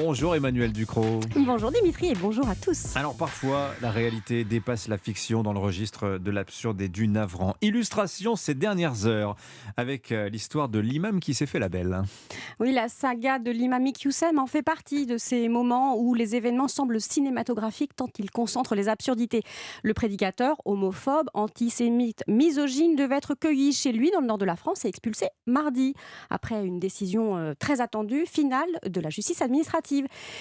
Bonjour Emmanuel Ducrot. Bonjour Dimitri et bonjour à tous. Alors parfois, la réalité dépasse la fiction dans le registre de l'absurde et du navrant. Illustration ces dernières heures avec l'histoire de l'imam qui s'est fait la belle. Oui, la saga de l'imam Iqiyoussen en fait partie de ces moments où les événements semblent cinématographiques tant ils concentrent les absurdités. Le prédicateur, homophobe, antisémite, misogyne, devait être cueilli chez lui dans le nord de la France et expulsé mardi, après une décision très attendue, finale de la justice administrative.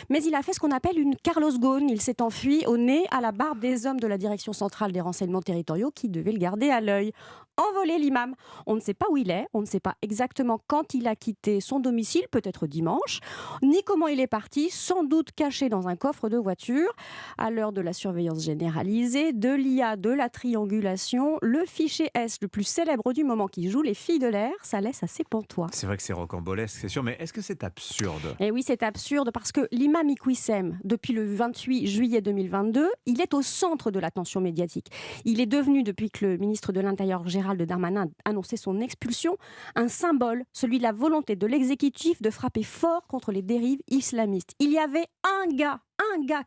Mais il a fait ce qu'on appelle une Carlos Ghosn. Il s'est enfui au nez, à la barbe des hommes de la direction centrale des renseignements territoriaux qui devaient le garder à l'œil. Envolé l'imam. On ne sait pas où il est, on ne sait pas exactement quand il a quitté son domicile, peut-être dimanche, ni comment il est parti, sans doute caché dans un coffre de voiture. À l'heure de la surveillance généralisée, de l'IA, de la triangulation, le fichier S le plus célèbre du moment qui joue les filles de l'air, ça laisse assez pantois. C'est vrai que c'est rocambolesque, c'est sûr, mais est-ce que c'est absurde ? Et oui, c'est absurde parce que l'imam Iqiyoussen, depuis le 28 juillet 2022, il est au centre de l'attention médiatique. Il est devenu, depuis que le ministre de l'Intérieur Gérald Darmanin a annoncé son expulsion, un symbole, celui de la volonté de l'exécutif de frapper fort contre les dérives islamistes. Il y avait un gars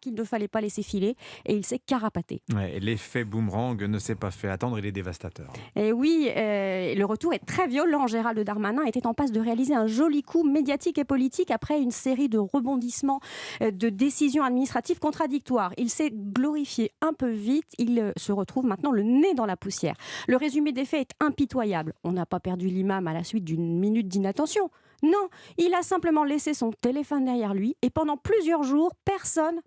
qu'il ne fallait pas laisser filer et il s'est carapaté. Ouais, l'effet boomerang ne s'est pas fait attendre, il est dévastateur. Et oui, le retour est très violent. Gérald Darmanin était en passe de réaliser un joli coup médiatique et politique après une série de rebondissements, de décisions administratives contradictoires. Il s'est glorifié un peu vite. Il se retrouve maintenant le nez dans la poussière. Le résumé des faits est impitoyable. On n'a pas perdu l'imam à la suite d'une minute d'inattention. Non, il a simplement laissé son téléphone derrière lui et pendant plusieurs jours, personne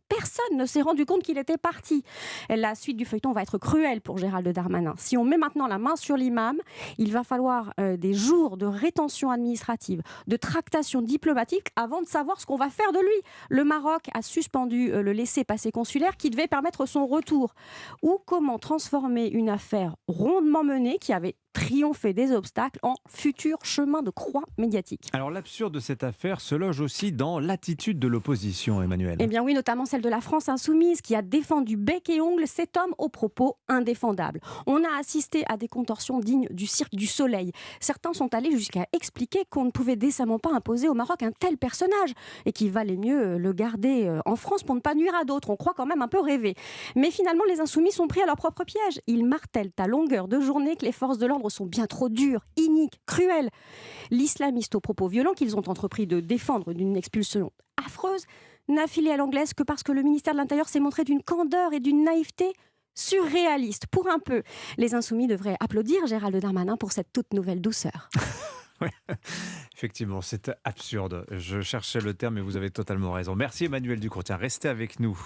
ne s'est rendu compte qu'il était parti. La suite du feuilleton va être cruelle pour Gérald Darmanin. Si on met maintenant la main sur l'imam, il va falloir des jours de rétention administrative, de tractation diplomatique avant de savoir ce qu'on va faire de lui. Le Maroc a suspendu le laissez-passer consulaire qui devait permettre son retour. Ou comment transformer une affaire rondement menée qui avait triompher des obstacles en futur chemin de croix médiatique. Alors l'absurde de cette affaire se loge aussi dans l'attitude de l'opposition, Emmanuel. Eh bien oui, notamment celle de la France insoumise qui a défendu bec et ongles cet homme aux propos indéfendables. On a assisté à des contorsions dignes du cirque du soleil. Certains sont allés jusqu'à expliquer qu'on ne pouvait décemment pas imposer au Maroc un tel personnage et qu'il valait mieux le garder en France pour ne pas nuire à d'autres. On croit quand même un peu rêver. Mais finalement, les insoumis sont pris à leur propre piège. Ils martèlent à longueur de journée que les forces de l'ordre sont bien trop dures, iniques, cruelles. L'islamiste aux propos violents qu'ils ont entrepris de défendre d'une expulsion affreuse n'a filé à l'anglaise que parce que le ministère de l'Intérieur s'est montré d'une candeur et d'une naïveté surréaliste. Pour un peu, les insoumis devraient applaudir Gérald Darmanin pour cette toute nouvelle douceur. Ouais. Effectivement, c'est absurde. Je cherchais le terme et vous avez totalement raison. Merci Emmanuel Ducrot. Tiens, restez avec nous.